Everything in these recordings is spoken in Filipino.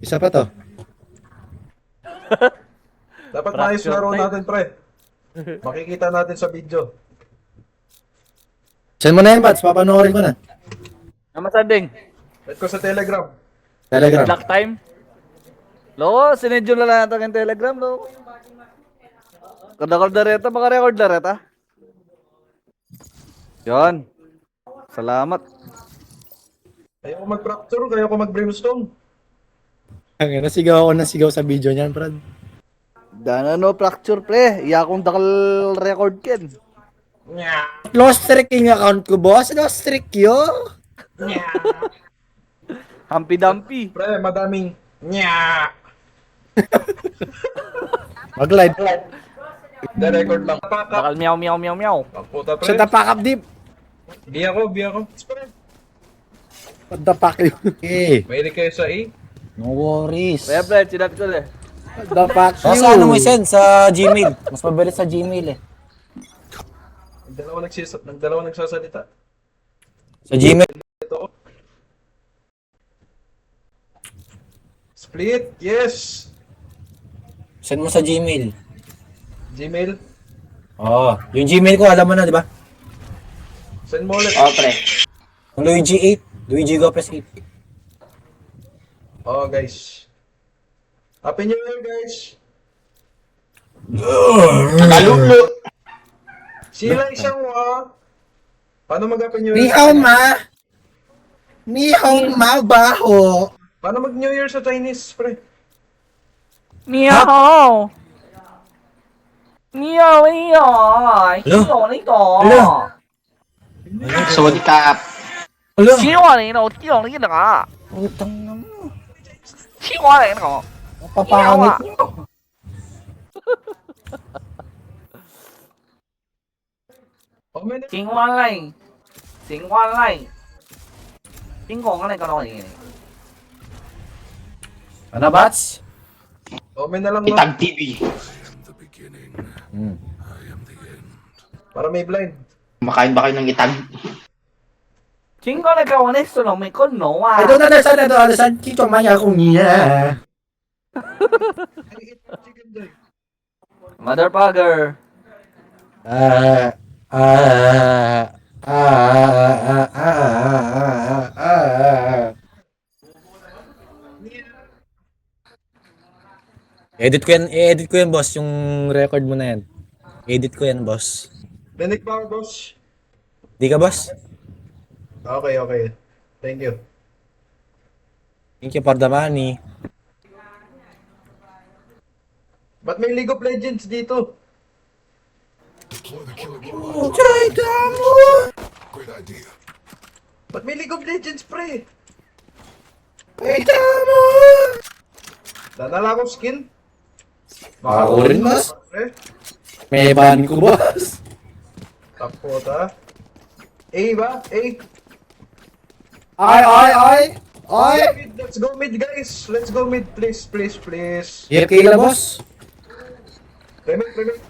Isa pa to. Dapat maayos laro natin, pre. Makikita natin sa video. Send mo na yan, Bats. Papanoorin ko na. Namasanding. Wait ko sa Telegram. Telegram. Black time. Loko, sinedyo na lang natin yung Telegram, loko. Kada-kaldareta, baka record na reta. Yan. Salamat. Ayoko mag-fracture, ayoko mag-brimstone. Ang nasigaw ako ng sigaw sa video niyan, Brad. Dana no fracture pre. Iya akong dakal record ken. Lost streak yung account ko, boss. Lost streak yo. Hampi-dampi. Pre, madaming nya. Mag-live. The record lang. Dakal meow meow meow meow. Ang puta, pre. Shut the fuck up, deep. Bi ako. What the fuck you? Eh, Mahilig kayo sa A? No worries. Kaya pre, chinat ko le. what the fuck O you? sa ano mo send? Sa Gmail. Mas mabilis sa Gmail eh. Nagdalawa nagsasalita. Sa Gmail. Ito. Split, yes. Send mo sa Gmail. Gmail. Oo. Yung Gmail ko, alam mo na, di ba? Send mo ulit. Pre. Yung Luigi 8. Luigi Gopez 8. Oh, guys. Happy New Year, guys. Nakalulo. Sila isang Paano mag-Happy New Ni Year? hao ma. Ni hao ma baho. Paano mag-New Year sa Chinese, pre? Meow. Meow meow. Hello? Nito. Hello? สวัสดีครับ Hello? 希望你呢，我听你那个， Utang na mo. 希望你那个。 Papangit nyo. Oh, may 青蛙类，青蛙类，邊個嘅你個來嘅？ Ano, Bats? may na lang, no? Itag TV. Para may blind. Kumakain ba kayo ng itag? 青蛙你個我呢順路未講 no I 啊？ don't understand. Kito maya kung niya. Chicken joy. Motherfucker。 Ah, ah, ah, ah, ah. I-edit ko yan, boss, yung record mo na yan. Edit ko yan, boss. Dinig ba, boss? Di ka, boss? Okay. Thank you. Thank you for the money. Ba't may League of Legends dito? Try mo. Ba't may League of Legends, pre? Try mo. Dadala akong skin? Ako rin, boss. Pre, May ban ko, boss. tapota. A ba? A? Ay. Let's go mid, guys. Let's go mid, please. Here kayo na, boss. Remake.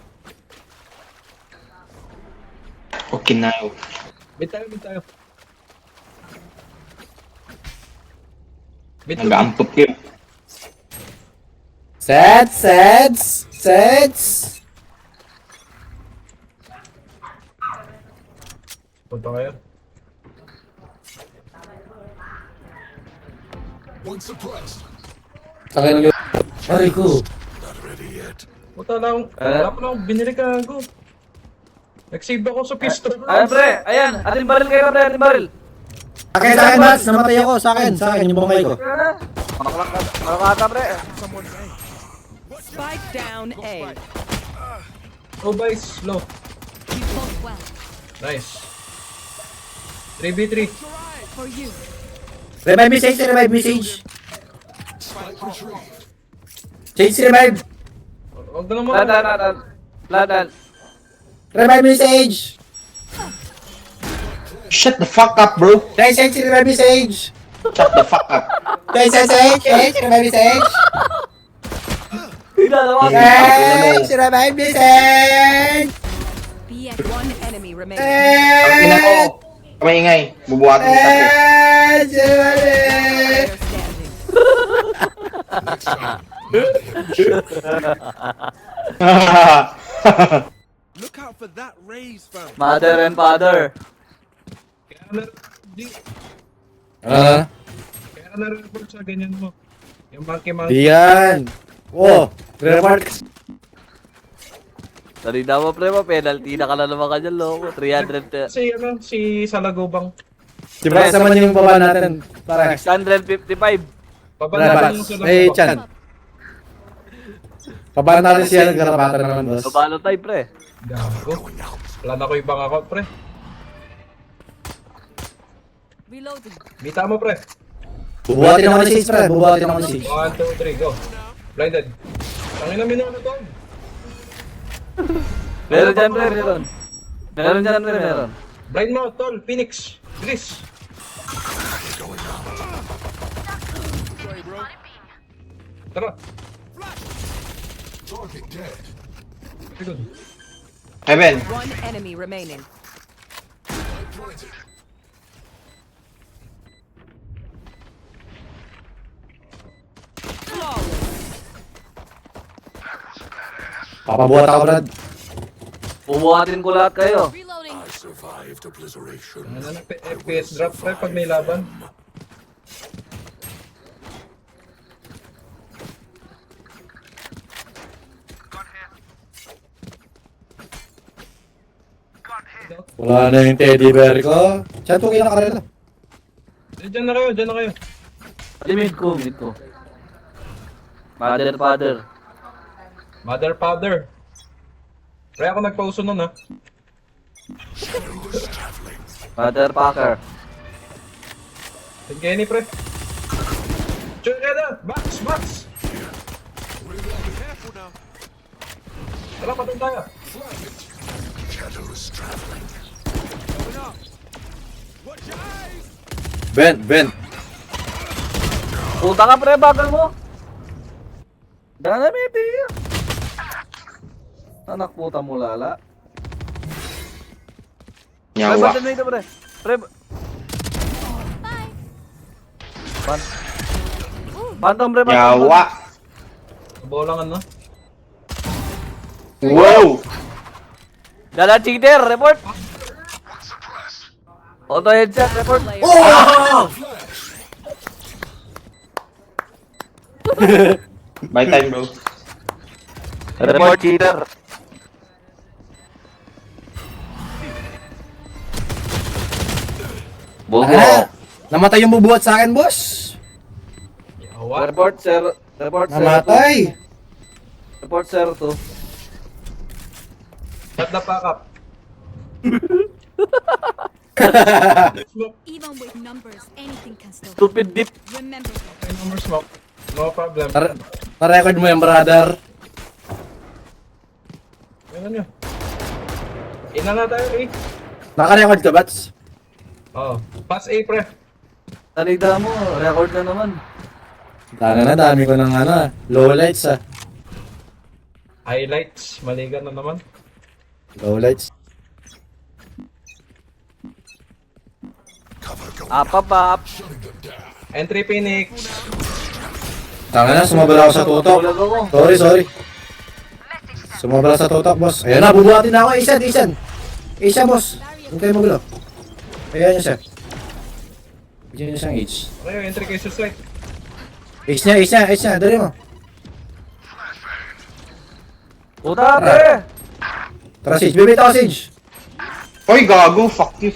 Okay na yun. Mid tayo. Mid to mid. Nag-aampot kayo. Sets. Punta kayo. Sakay na Aray ko. Punta lang. Wala pa lang binili ka, go. Nag-save ako sa pistol. Ayan pre, ayan. Ating baril kayo pre, ating baril. Sa akin, boss. Namatay ako. Sa akin, yung bangay ko. Malakata pre. Spike down A. Oh, guys. Low. You fought well. Nice. 3v3. For you. Revive message. Change revive. Huwag na naman. Ladan. Revive message. Shut the fuck up, bro. Change revive message. Shut the fuck up. Change revive message. Pinalawa. Change revive message. Be at one enemy remaining. Ang ina ko. Maingay. Bubuhatin kita, pre. Change revive. Player standing. Look out for that raise, fam. Mother and father. Kaya na, di, Ah, kaya na-report sa ganyan mo. Yung monkey-monkey. di yan. Oh, report. Dali na mo, pre, penalty na ka na naman ka dyan, loko. 300, Si, ano, si Salagubang. Di ba kasama niyo yung baba natin? Para 655. Babalaban Relax. yung Hey, Salagubang. Chan. Pabara natin siya, nagkarapatan naman, boss. Babalo tayo, pre. Gago. Wala na ko ibang account, pre. Reloading. Mita mo, pre. Bubuhatin ako ni Sage, pre. Bubuhatin ako ni Sage. 1, 2, 3, go. Blinded. Tangin na minuno to. Meron dyan, pre, meron. Meron dyan, pre, meron. Blind mo, tol. Phoenix. Gris. Tara. Very good. Heaven. One enemy remaining. Papabuhat ako, Brad. Bubuhatin ko lahat kayo. Reloading. Ano na, FPS drop, pre, pag may laban. Wala na yung teddy bear ko. Chan, tukin na karela. Diyan na kayo, diyan na kayo. Ay, mid ko, mid ko. Mother, father. Mother, father. Pre, ako nagpauso nun, ha. Mother, packer. Tingnan ni, pre. Sure ka na! Box! Box! Careful now. Tara, patun tayo. Going up. Watch your eyes. Vent. Puta ka, pre, bagal mo. Dana, miti. Anak puta mo, lala. Pre, Nyawa. ba't na ito, pre? Pre, Phantom, pre, phantom. Nyawa. Bolangan, no? Wow. Dala, cheater, report. Auto headshot, report. By time, bro. Report, cheater. Bobo. Ah, namatay yung bubuhat sa akin, boss. Yawa. Report, sir. Report, sir. Namatay. Report, sir, to. Shut the fuck up. Even with numbers, anything can still Stupid dip. remember that. Ay, no more smoke. No problem. Na-record mo yung brother. Ano nyo? Ina na tayo, eh. Naka-record ka, Bats? Oh, pass A, pre. Talida mo, record na naman. Tanga na, dami ko ng lowlights ah. Highlights. Maligan na naman. Lowlights. Up. Entry Phoenix. Tanga na, sumabala ako sa tutok. Bulag ako. Sorry. Sumabala sa tutok, boss. Ayan na, bubuhatin na ako. Isan. Isa, boss. Huwag kayo magulo. Ayan niya siya. Bigyan niya siyang H. Okay, entry kay Suicide. H niya. Dali mo. Puta, pre. Tara, Sage. Bibita ako, Sage. Hoy, gago. Fuck you.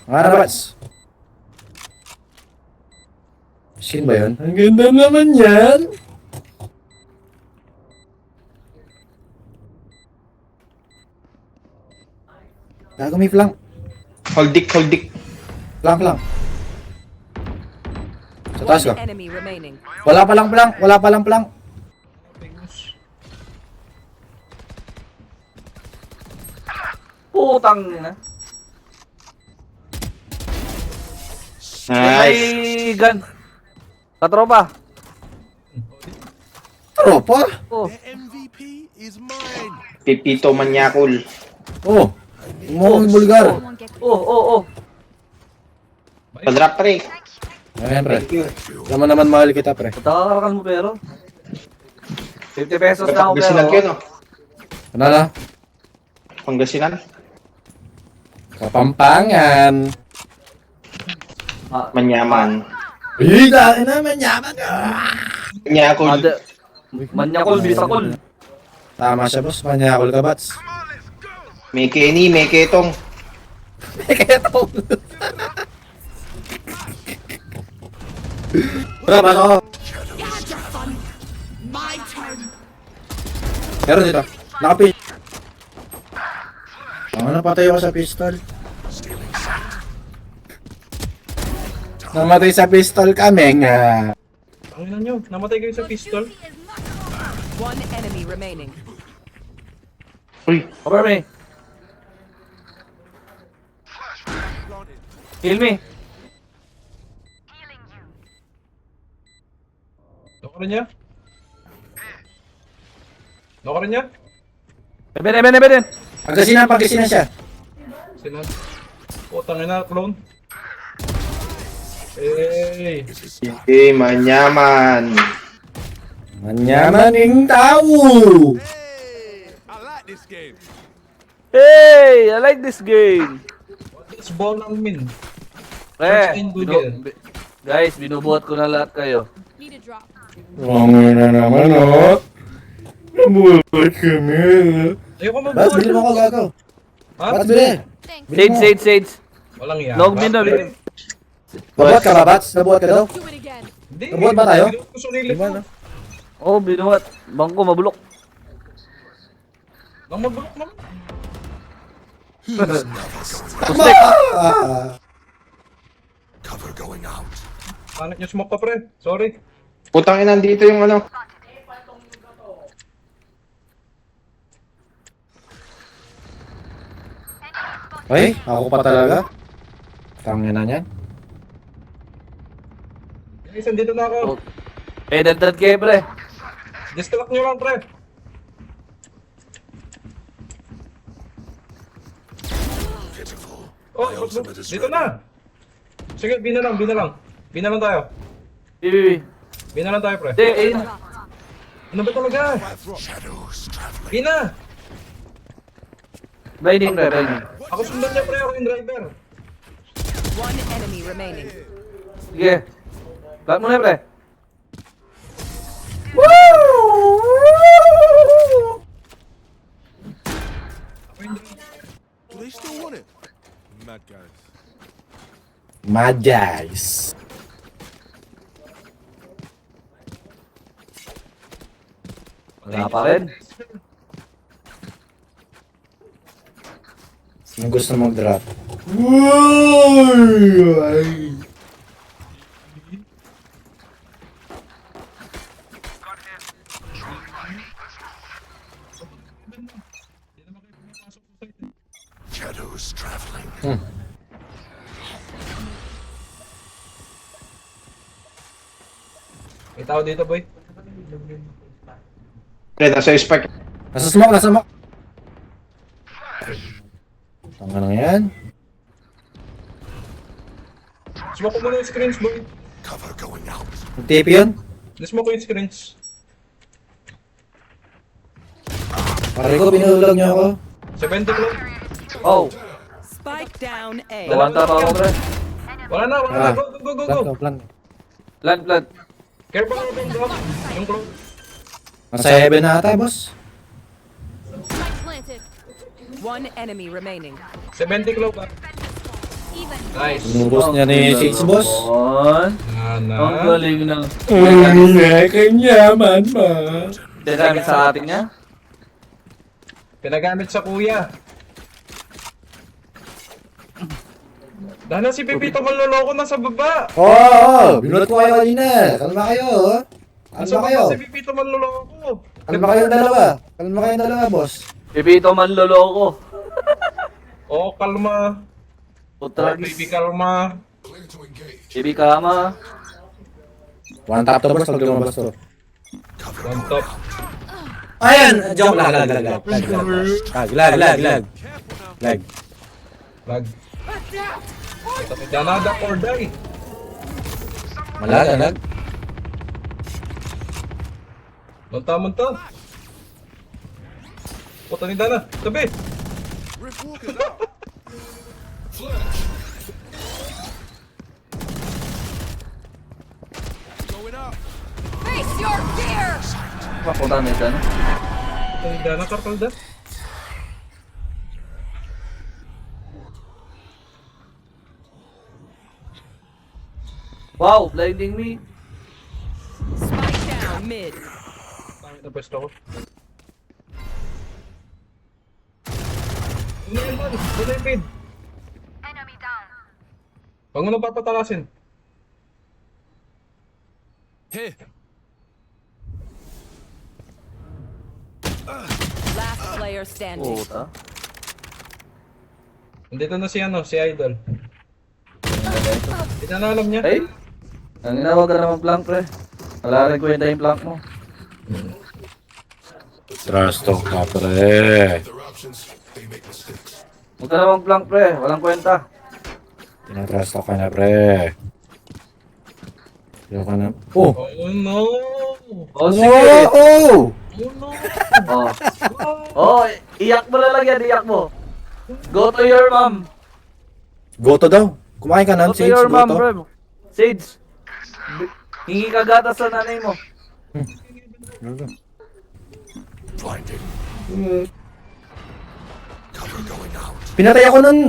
Mga rabats. Skin ba yun? Ang ganda naman yan. Gago may flank. Hold dick. Flank. Sa taas ka. One enemy remaining. Wala palang flank. Putang ina. Nice. May gun. Katropa. Tropa? Oh. The MVP is mine. Pipito Manyakul. Oh. Umuhong bulgar. Someone get Oh. Pa-drop, pre. Ayan, pre. Naman mahal kita, pre. Patakakan mo pero. 50 pesos na ako Pangasinan kayo, pero. no? Ano na? Pangasinan? Kapampangan. Manyaman. Ay, dahil naman yaman ka. Manyakul. Manyakol, bisakol. Tama siya, boss. Manyakol ka, bats. May Kenny, may Ketong. Kaya to. Bro, bako. Meron dito. Nakapin. Napatay ako sa pistol. Namatay sa pistol kami nga. Ang ina nyo, namatay kayo sa pistol. One enemy remaining. Uy, Cover me. Heal me. Loko rin niya? Loko rin niya? Eben. Pagkasinan siya. Sino? Putang ina, clone. Hey! manyaman. Manyaman ng tao. Hey, I like this game. Hey, I like this game. It's ball lang min. Pre, Search in Google. guys, binubuhat ko na lahat kayo. Need a drop. Wrong na naman, oh. Nabuhat kami. Ayoko Ba't magbuhat. bilhin mo ako, gago? Ha? Ba't bilhin? Sage. Walang yan. Log me na. Nabuhat ka ba, Bats? Nabuhat ka daw? Do it again. Hindi. Nabuhat ba tayo? Binuhat ko sulilit Diba, ko. no? Oh, binuhat. Bangko, mabulok. Nang magbulok naman. Cover going out. Panik nyo smoke pa, pre. Sorry. Putang ina, dito yung ano. Ay, ako pa talaga? Tangin na niyan. Guys, andito na ako. Eh, dagdag kayo, pre. Distract nyo lang, pre. Oh, dito na. Sige, bina lang. Bina lang tayo. Bibi. Bina lang tayo, pre. Hindi, ayun. Ano ba talaga? Bina! Binding, pre, binding. Ako sundan niya, pre. Ako yung driver. One enemy remaining. Sige. Plat mo na, pre. Do they still want it? Mad guys. Mad guys. Wala pa rin. Sino gusto mag-drop? Shadows traveling. May tao dito, boy. Pre, nasa spike. Nasa smoke. Tanga na yan. Smoke ko muna yung screens, boy. Cover going out. TP yun? Smoke ko yung screens. Pare ko, pinulag niyo ako. 70 club. Oh, Spike down A. nawanta pa ako, pre. Wala na. Ah. Go. Plan. Careful ako yung drop. Yung club. Nasa heaven na ata, boss. Spike planted. One enemy remaining. 70 club, ah. Even. Nice. Binubos niya ni Sage, boss. On. Ana. Ang galing ng... Kanyaman mo. Dinamit sa atin niya. Pinagamit sa kuya. Dahil na si Pipito manloloko na sa baba. Oo, binulot ko kayo kanina. Kalma kayo, oh. Nasa Kalma kayo. baba si Pipito manloloko. Kalma kayong dalawa, boss. Pipito man loloko. Oh, kalma. Putra, Baby, kalma. Bibi kama. One tap to, boss, pag lumabas to. One top. Ayan! Joke, lag. Lag. Danada or die. Malalag. Manta. Puta ni Dana. Tabi. Rift Walker's out. Flash. Going out. Face your fear! Papunta na dyan. Puta ni Dana, karkalda. Wow, blinding me. Spike down mid. Pangit na pwesto ko. Ano yun man? Wala yung feed. Huwag mo na papatalasin. Here. Last player standing. Puta. Nandito na si Idol. Hindi na alam niya. Hey? Ang inawag ka naman plank, pre. Wala rin kwenta yung plank mo. Trust talk ka, pre. Other options, they make mistakes. Huwag ka naman plank, pre. Walang kwenta. Tinatrust talk ka na, pre. Yung ka na. Oh! Oh no! Oh, sige. Oh! Oh no! Oh. Oh, iyak mo na lang yan, iyak mo. Go to your mom. Goto daw. Kumain ka Go ng to Sage, your mom, goto. bro. Sage. Hingi ka gatas sa nanay mo. Blinding. Cover going out. Pinatay ako nun.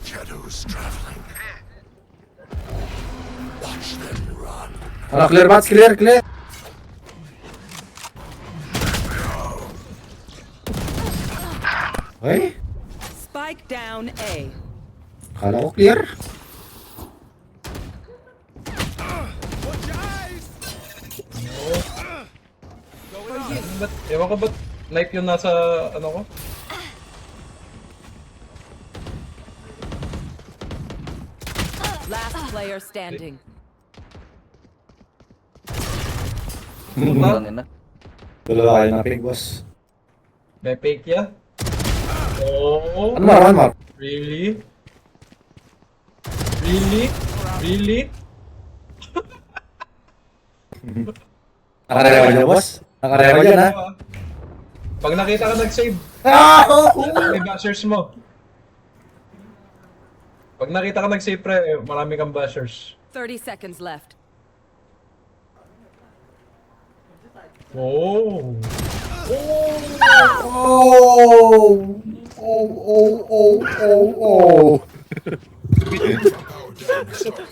Shadows traveling. Watch them run. Ano, clear bats, clear. Ay, Spike down A. kala ko clear. Watch your eyes. Ewan ko ba't knife yun nasa ano ko? Last player standing. Putang ina. Dalawa kayo na pig, boss. May fake ya? Oh, Ano Mar? really? Really? Really? Nakarewa niya, boss? Nakarewa niya, ha? Pag nakita ka nag-save, Ah! may bashers mo. Pag nakita ka nag-save pre, marami kang bashers. 30 seconds left. Oh!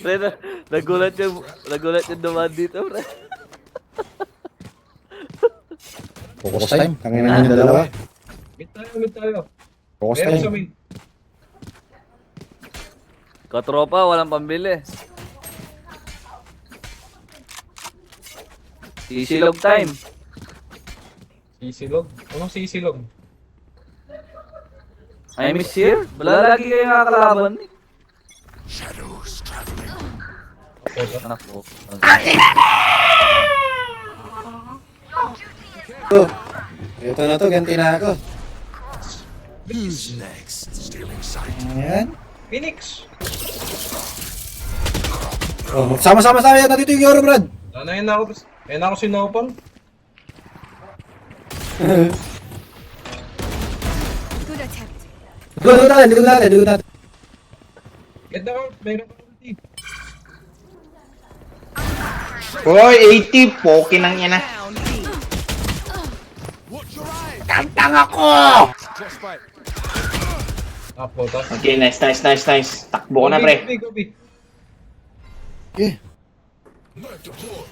Pre, nagulat yung dumaan dito, pre. Focus time. Tangin na yung dalawa. Mid tayo. Focus Meron sa time. main. Katropa, walang pambili. Isilog time. Sisilog? Anong sisilog? I miss here? Wala lagi kayo nakakalaban eh. Shadows traveling. Anak ko. Ito na to, ganti na ako. Who's next? Stealing sight. Ayan. Phoenix! Oh, sama-sama sa akin. Nandito yung Euro, Brad. Ayun na ako si Nopal. Good attempt. Likod natin. Get down, mayroon ka ulti. Hoy, 80! Poki nang ina. Down B. Watch your eyes. Tantang ako! Frostbite. Puta. Okay, nice. Takbo ko na, pre. Go B. Okay. Knife deployed.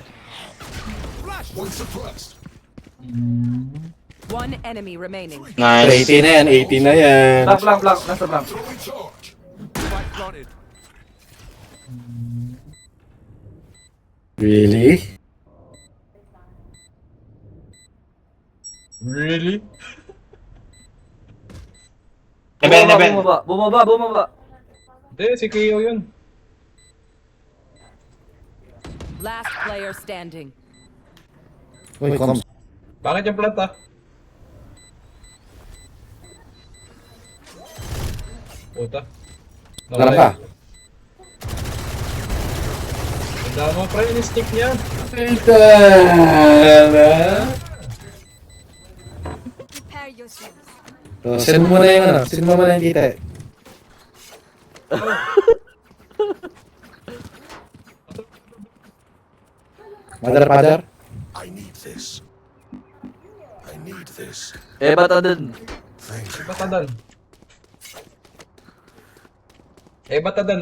Flash. One suppressed. One enemy remaining. Nice. 80 na yan, 80 na yan. Blank. Nasa blank. Throwing charge. Spike planted. Really? Really? Eben. Bumaba. Hindi, si Keo yun. Last player standing. Uy, come. Bakit yung plant ah? Puta. Alam ka? Dahil mo pre, yung stick niya. Prepare yourselves. So, send mo na yung ano, send mo na yung kita. Father. I need this. I need this. Bata dun. Thank you. Batadan.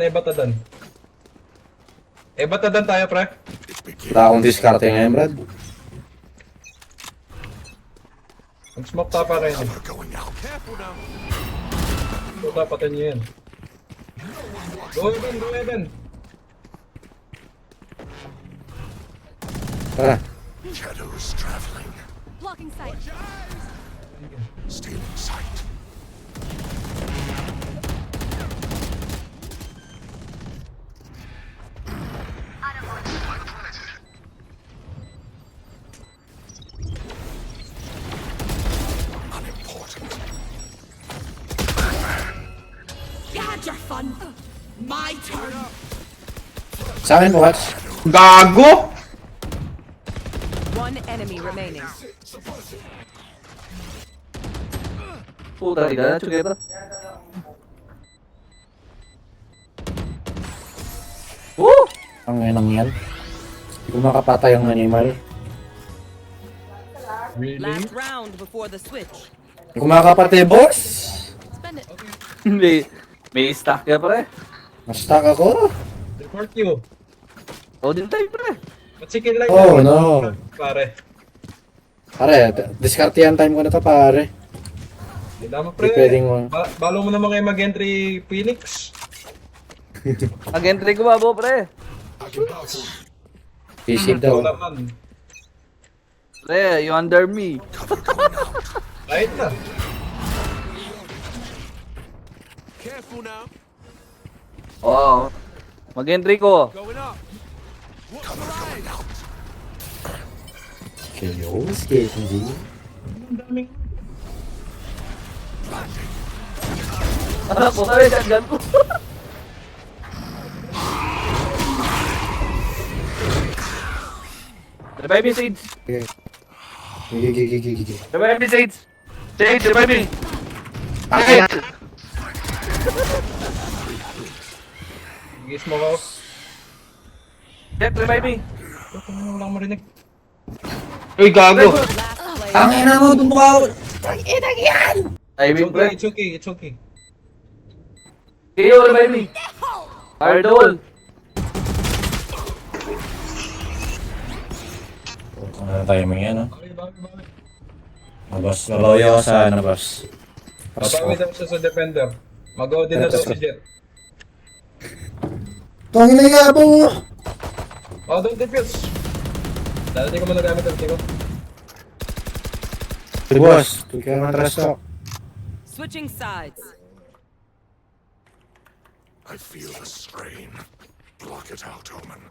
Batadan. Batadan tayo, pre. It begins. Wala akong diskarte ngayon, Brad. Mag-smoke ta pa rin. We're going out. Careful now. Ito, tapatan niyo yan. Go, Evan. Tara. Shadows traveling. Blocking sight. Stealing sight. Unimportant. You had your fun. My turn. Sa akin po, Watch. Gago! One enemy remaining. Puta, tiga na, chuketa. Ang inang yan. Hindi ko makapatay ang animal. Last round before the switch. Hindi ko makapatay, boss! Spend it. May stack ya pre. Na-stuck ako. Report you. O din tayo pre. Ba't si Kill Light? Oh, no. Pare. Pare, diskartehan time ko na to, pare. Hindi naman, Hindi pre. pwedeng Balo mo naman kayo mag-entry Phoenix. Agentry ko ba, pre? I can bow for you. Sisig Ito daw. naman. Pre, you under me. Kahit na. Careful now. Oo. Mag-entry ko. Going up. Watch your eyes. Kayo, skate, hindi. Ang daming... Puta, may shotgun ko. Revive me, Sage. Gigi. Revive me, Sage. Sage, revive me. Gis mo ko. Jet, revive me. Ito na walang marinig. Uy, gago! Last player. Ang ina mo, tumukha ako. Timing, pre. It's okay. KO, revive me. Hardol. Ano timing yan, no? Bawi. Boss, maloyo ka sa ano, boss. Bawi daw siya sa defender. Mag-go din na daw si Jet. Tangin na yabang mo. Oh, don't defuse. Dahil di ko man nagamit ang ko. Hey, boss, kaya nga trash talk. Switching sides. I feel the strain. Block it out, Omen.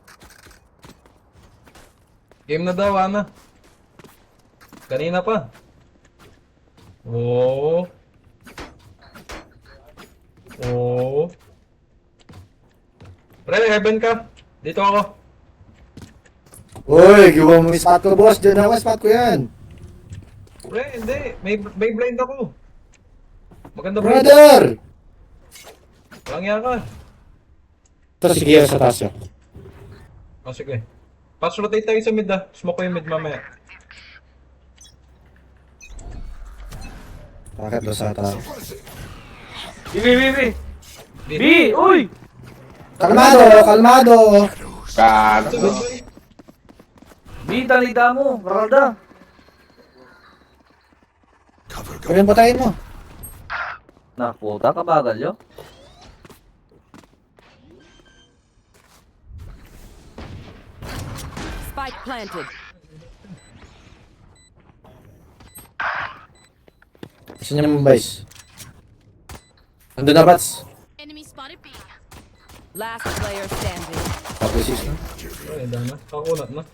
Game na daw, Ana. Kanina pa. Oh. Pre, heaven ka. Dito ako. Uy, giwa mo yung spot ko, boss. Diyan ako, spot ko yan. Pre, hindi. May blind ako. Maganda blind. Brother! Walang yan ka. Ito, sige, sa taas yan. Oh, sige. Pass rotate tayo sa mid ah. Smoke ko yung mid mamaya. Bakit doon sa taas? B. B, uy! Kalmado! Gago! B, talida mo. Maralda. Cover Pwede patayin mo. Na, puta, kabagal yun. Spike planted. Gusto niya naman, boys. Nandun na, Bats. Enemy spotted B. Last player standing. Tapos is na. Ay, dana. Kakunat na.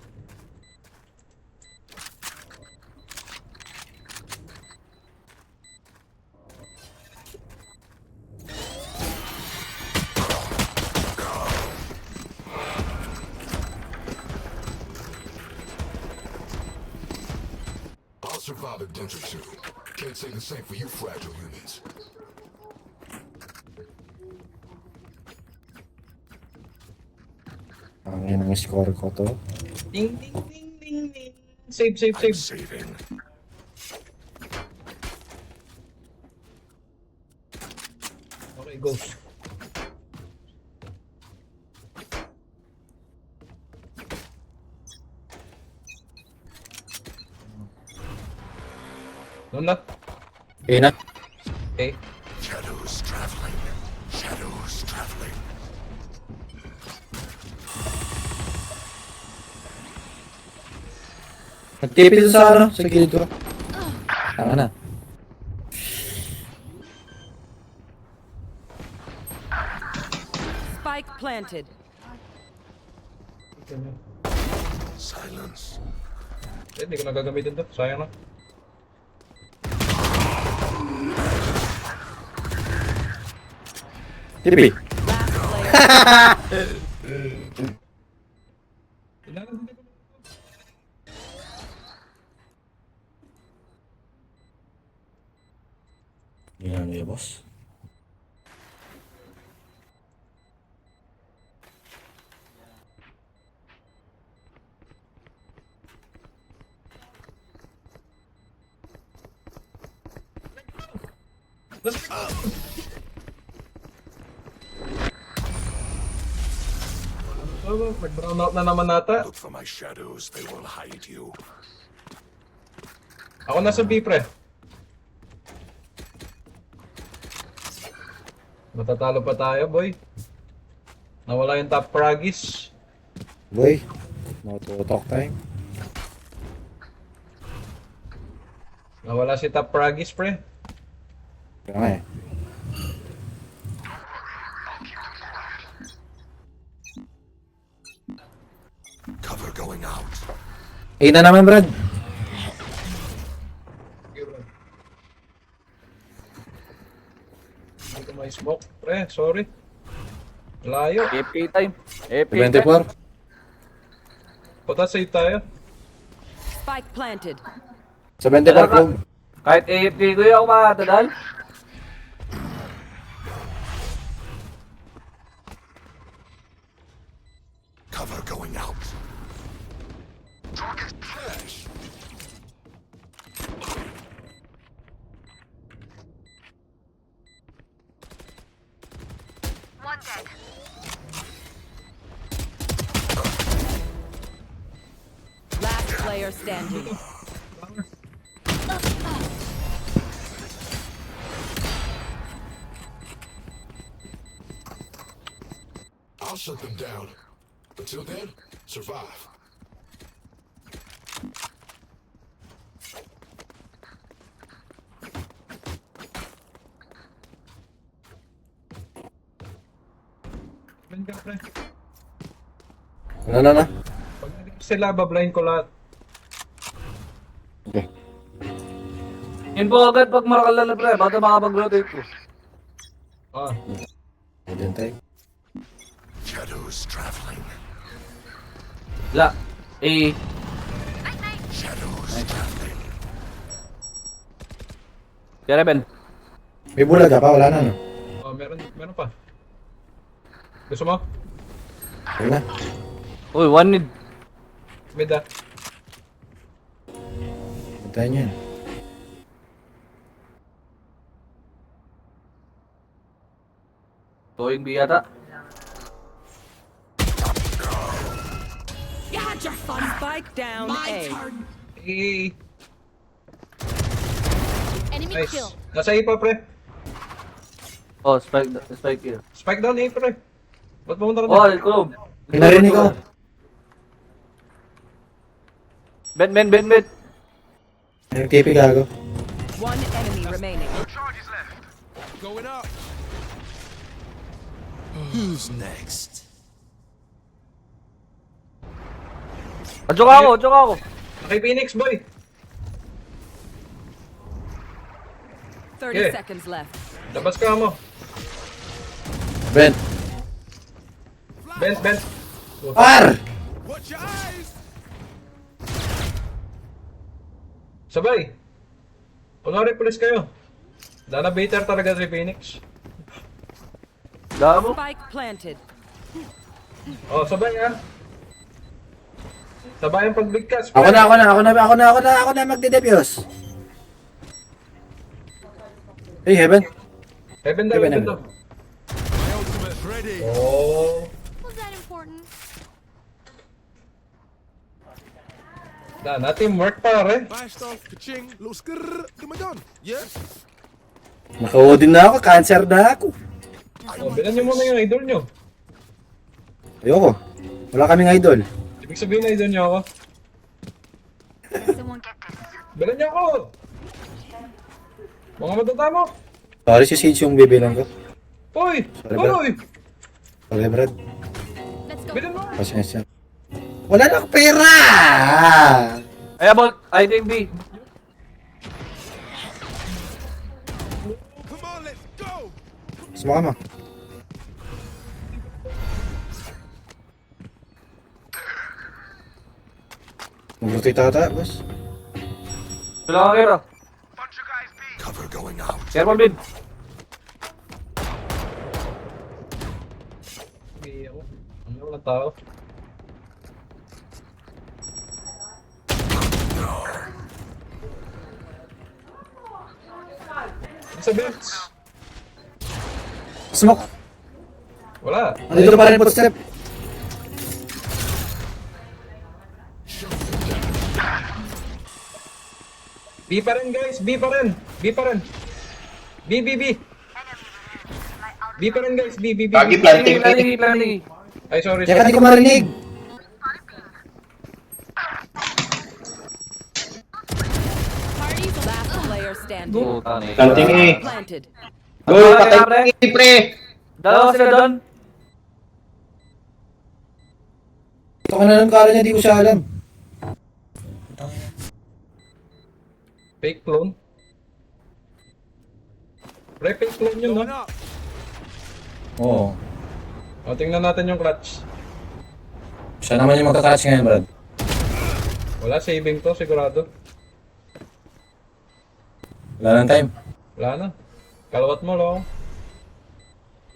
survive adventure too. Can't say the same for you fragile humans. Ang yan ang score ko to. Ding, ding, ding, ding, ding. Save, save, I'm save. saving. Okay, ghost. Doon na. Okay na. Okay. Shadows traveling. Shadows traveling. Nagtipid sa ano, sa gilid ko. Tama na. Spike planted. Silence. Hindi ko na gagamitin to. Sayang na. Tipi. Last player. Kailangan din ko. Yan ano boss. Nag-brown out na naman nata. Look for my shadows. They will hide you. Ako nasa B, pre. Matatalo pa tayo, boy. Nawala yung top fragis. Boy. Matutok time. Nawala si top fragis, pre. Kaya nga eh. Cover going out. Eh na naman Brad. Hindi ko may smoke, pre. Sorry. Layo. AP time. AP time. 24. Puta, save tayo. Spike planted. 74 room. Kahit AFK ko yung makatadal. Cover going out. Flash. Last player standing. I'll shut them down. Until then, survive. Blind ka, pre. Ano na? Pag nandito sila, bablind ko lahat. Okay. Yun po agad pag marakal na pre. Baka makapag-rotate ko. Ah, Ayun tayo. Shadows traveling. La. A. Shadows traveling. Kaya Ben. May bulag pa, wala na no? oh, meron pa. Gusto mo? Ayun na. Uy, one mid. Mid ah. Puntahan nyo yan. Going B yata. You had your fun. Spike down My A. turn. Hey, Enemy nice. kill. Nasa A pa, pre. Oh, spike here. Spike down A, pre. Ba't pumunta ka Oh, na? kulog. Pinarinig ko. Ben. Nag-TP gago. One enemy remaining. Going up. Who's next? Joke ako. Kay Phoenix, boy. 30 Yeah. seconds left. Labas ka mo. Ben. Ben. Par! Watch your eyes. Sabay. Kunwari, pulis kayo. Dana baiter talaga si Phoenix. Gabo. Spike planted. Oh, sabay ah. Sabay ang pagbigkas. Ako na magde-defuse. Hey, Heaven. Heaven daw, Heaven, heaven daw. Oh. Was that important? Na teamwork pare. Fast off, ka-ching, little skrrr, to my gun. Yeah? Naka-odin na ako, cancer na ako. Oh, bilan nyo muna yung idol nyo. Ayoko. Wala kaming idol. Ibig sabihin na idol nyo ako. Bilan nyo ako. Mga matatamo. Sorry si Sage yung bibilang ko. Uy! Sorry, bro. Uy! Sorry, Brad. Let's go. Bilan mo. Pasensya. Wala na akong pera! Ay, about, I think B. Come on, let's go! Sumaka mo. Mag-rotate ata, boss. Wala kang kero. Cover going out. Careful mid. Hindi ako. Ano walang tao? Sa bench. Smoke! Wala. Andito pa rin footstep. B pa rin guys. B pa rin. B pa rin. B. B pa rin guys. B. Lagi planting. Planting. Ay sorry. Kaya di ko marinig. Last player standing. Puta na Planting eh. Planted. Go, patay eh, pre. Dalawa sila doon. Ito ka na ng kala niya, di ko siya alam. Fake clone. Pre, fake clone yun no? Oo. O, tingnan natin yung clutch. Siya naman yung magka-catch ngayon, Brad. Wala, saving to, sigurado. Wala ng time. Wala na. Kalawat mo, lo.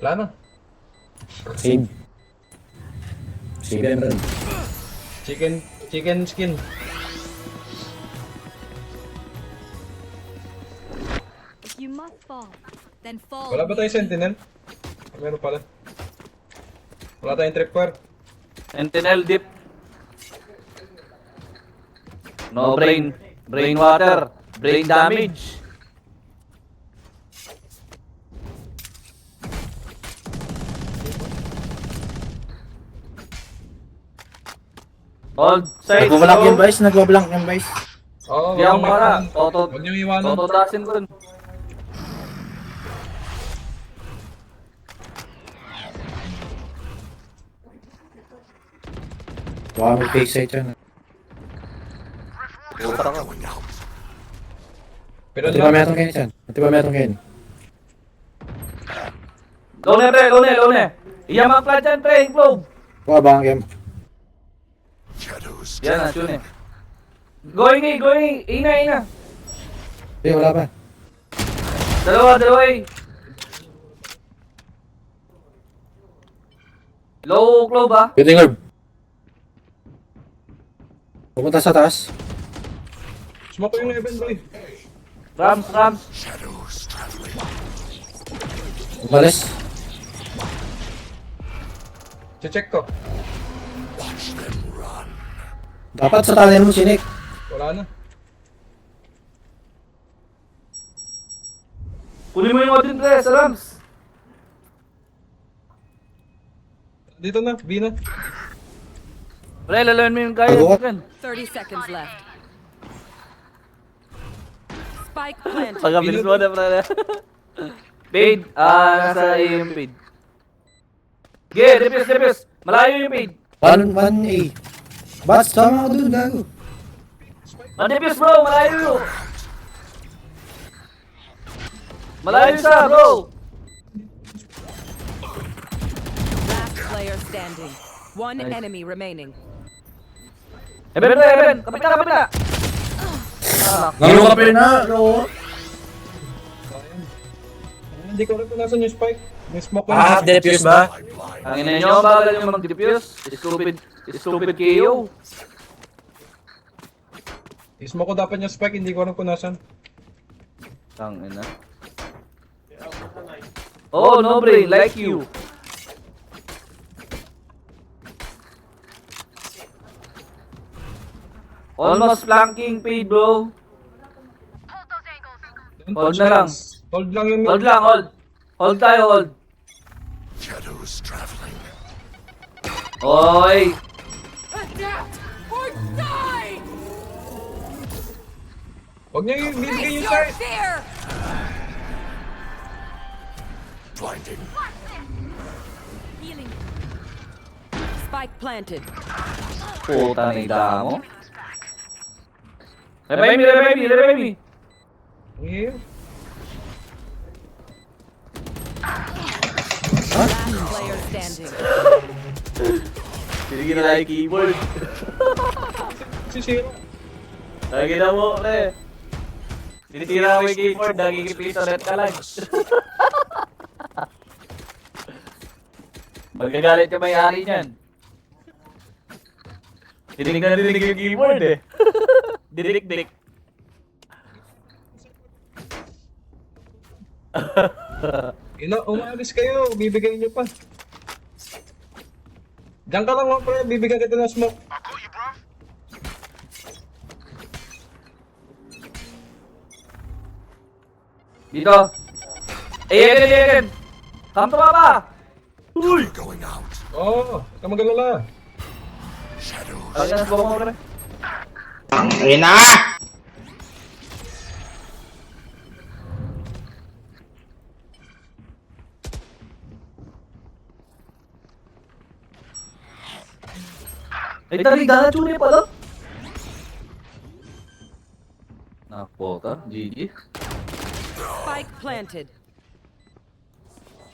Wala na. Save. Save yan, Brad. Chicken skin. If you must fall, then fall. Wala ba tayong sentinel? Meron pala. Wala tayong tripwire. Sentinel dip. No brain. Brain water. Brain damage. Hold side. Nagbablank yung Vice, nagbablank yung Vice. Oo, Yang wag para. niyo- Toto. Huwag niyong iwanan. Toto dasin dun. Baka may fake site yan. Puta ka. Going out. Pero Pati ba metong kayo dyan? Pati ba metong kayo? Lone pre, lone. Iyamak pala dyan pre, globe. Baka ba ang game? Shadows. Yan na, tune eh. Going. Ina. Eh, wala pa. Dalawa eh. Low globe ah. Building orb. Pupunta sa taas. smoke yung event, boy. Rams. Shadows traveling. Umalis. Check ko. Watch them run. Dapat sa talent mo, Sinik. Wala na. Kunin mo yung Odin pre, sa Rams. Dito na, B na. Pre, lalawin mo yung kaya. Ako? 30 seconds left. Spike planted. Pagkabilis mo na pre. Paid. Nasa A yung paid. Sige, defuse. Malayo yung paid. 1A. Bats, tama ako dun, gago. Man-defuse bro, malayo. Malayo siya, bro. Last player standing. One Nice. enemy remaining. Eben. Kapit na. Ngayon ka pa na, no? Hindi ko alam kung nasan yung spike. May smoke Ah, na. defuse ba? Ang ina nyo, bagal yung mag-defuse. Stupid KO. I-smoke ko dapat yung spike, hindi ko alam kung nasan. Ang ina. Oh, no brain, like you. Almost flanking paid, bro. Hold na lang. Hold lang yung Hold lang, hold. Hold tayo, hold. Shadows traveling. Oy! Adapt or die! Huwag niya yung bibigay Face yung your side. fear! Blinding. Healing. Spike planted. Puta na idamo. Revive me. Yeah. Last player standing. Sinigil na yung keyboard. Sisira. Lagi na mo, pre. Sinitira mo yung keyboard, nagigipit ulit ka lang. Magkagalit ka may-ari niyan. Dinig na dinig yung keyboard eh. Dinik-dinik. Umalis kayo, bibigay niyo pa. Diyan ka lang, pre. Bibigyan kita ng smoke. Dito. Again. Come to Papa. Uy! Going out. Oo, huwag ka mag-alala. Shadows. Ay, nasa baka mo, pre. Ayun na! Ay, taligana, tune pala. Nakapota, GG. Spike planted.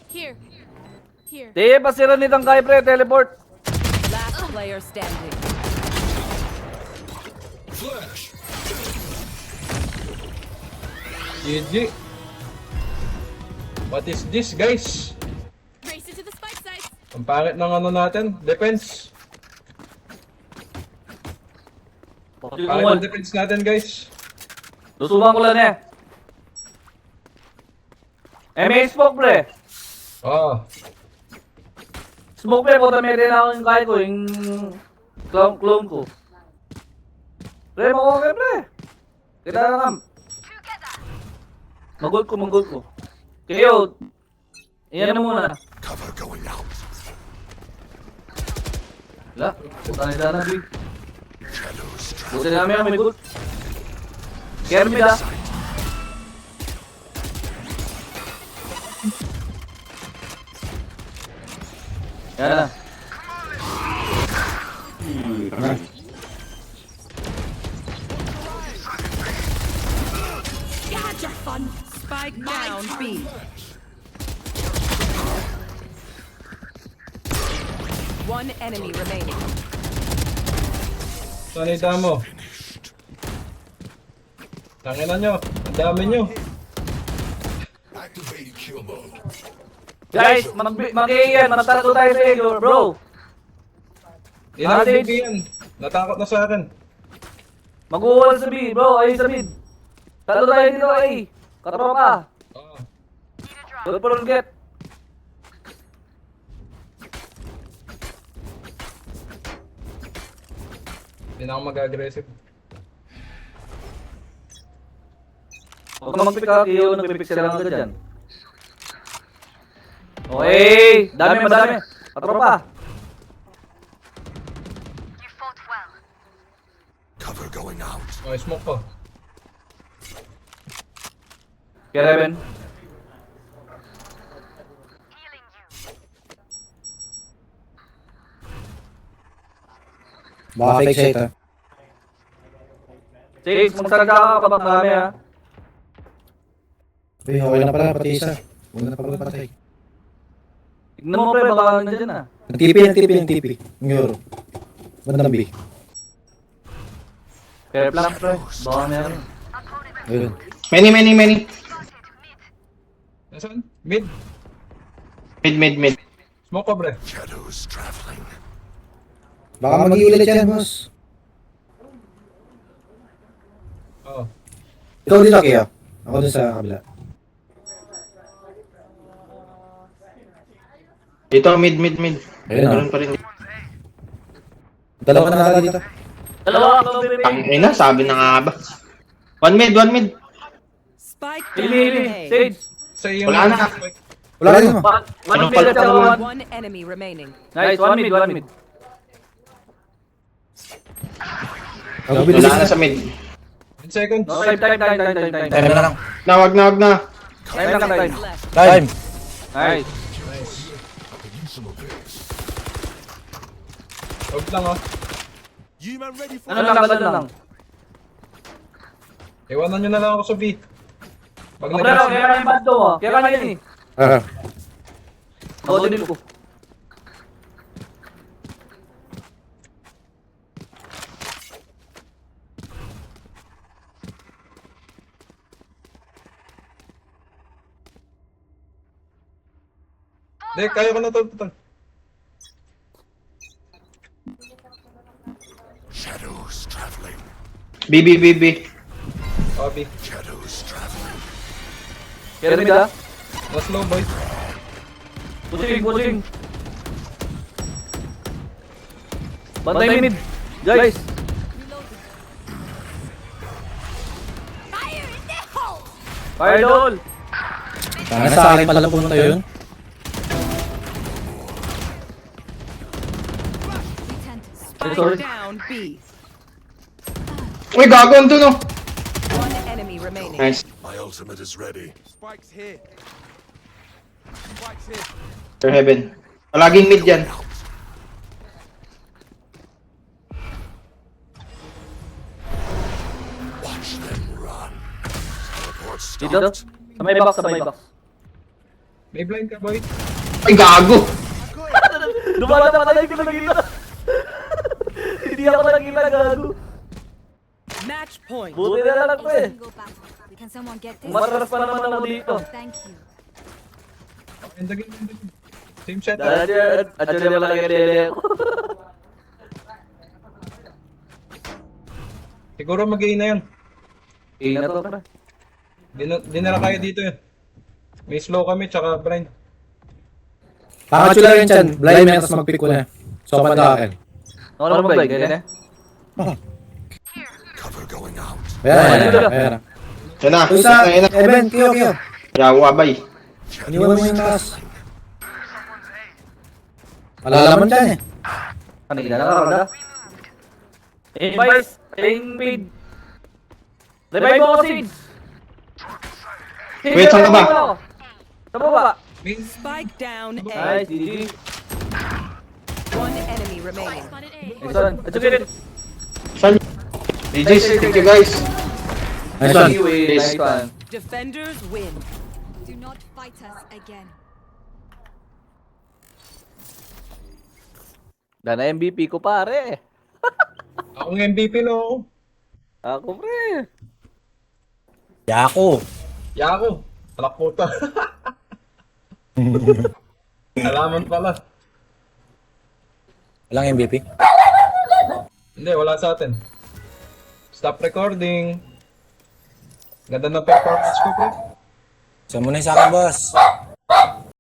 Here. Here. Di, pasira nitang kay pre, teleport. Last player standing. Flash. GG. What is this, guys? Race into the spike site. Ang pangit ng ano natin, defense. Pangit ng defense natin, guys. Lusuban ko lang eh. May smoke pre. Oo. Smoke pre, puta may rin ako yung kaya ko, yung clone ko. Pre, makuha kayo pre. Kita na kam. Magul ko. Kayo, iyan na muna. Cover going out. Wala, puta na sana, big. Shadows traveling. Buti namin ang may good. Kermit ah. Yan na. You had your fun. Spike down B. One enemy remaining. Sanita mo. Tanginan nyo. Ang dami nyo. Activating kill mode. Guys, mag-iyan, manatalo tayo sa iyo, bro. Inabig yan. Natakot na sa akin. Mag-uwal sa mid, bro. Ayun sa mid. Talo tayo dito, ay. Katropa. Oo. Don't forget. Hindi na ako mag-aggressive. Huwag ka mag-pick up, iyo, nagpipixel lang agad dyan. Okay, madami. Katropa. Cover going out. Okay, smoke ko. Kaya Reven. Baka fake siya ito. Sige, magsalga ka kapag marami ha. Okay, okay na pala, pati isa. Huwag na pala patay. Tignan mo pre, baka nandyan na. Ng TP. Ng Euro. Bandang B. Kaya plan pre, baka meron. Ayun. Many. Nasaan? Mid. Mid. Smoke ko, pre. Shadows traveling. Baka mag-iulit yan, boss. Oo. Ikaw dito, Kaya. Ako dun sa kabila. Dito, mid. Ayun na. Meron pa rin. Dalawa na natin dito. Dalawa, clone B. Ang ina, sabi na nga ba. One mid. Spike down Hili. A. Sage. Sa iyo. Wala na. Wala rin mo. One mid pala at saka one. One enemy remaining. Nice, one mid. Ang bilis Wala na na. sa mid. 10 seconds. No, time. Time na lang. Nawag na. Time. Left. Time. Nice. I could use some of this. Huwag lang, oh. You man ready for Ano lang. Iwanan nyo na lang ako sa B. Pag Pre, kaya ka yung bando mo. Kaya ka na yun eh. Ah. Ako din ko. Hindi, kaya ko na to. shadows traveling? BB. Copy. Shadows traveling. Kaya mid ah. Last low, boy. Pushing. Bantay mid. Guys. Fire in the hole! Fire doll. Sana sa akin pala pumunta yun. Spike Sorry. down B. Uy, gago, andun, oh. One enemy remaining. Nice. My ultimate is ready. For heaven. Palaging mid yan. Watch them run. Teleport Dito. stopped. Sa may box. May blind ka, boy. Ay, gago. Dumalata ka na, hindi ko nakita. Hindi ako nakita, gago. Match point. Buti na lang ko eh. Single battle. Can someone get this? Umatras pa naman ako dito. Thank you. In the game. Same setup. Adyan naman lang yung lele ko. Siguro mag-gain na yun. Ingat to, pre. Di na lang kaya dito yun. May slow kami, tsaka blind. Pakachula rin dyan. Blind man, tapos mag-pick ko na. So, pata akin. Ako naman ba, ganyan eh? Cover going out. Ayan. Yan na. Uy, sa Yan na. Eben, Kiyo. Yawa, abay. Iniwan mo yung taas. Malalaman dyan eh. Kanina na karga. Advice, paying paid. Revive mo ako, Sids! Wait, saan ka ba? Sa baba. Spike down A. Nice, GG. One enemy remaining. Next one. At sige. Saan? DJs, thank you guys. Nice one. Nice one. Defenders win. Do not fight us again. Dana MVP ko pare. Ako ng MVP, no? Ako pre. Yako. Yako. Talaputa. Alaman pala. Walang MVP. Hindi, wala sa atin. Stop recording. Ganda ng performance ko, bro. Siya muna yung sa akin, boss.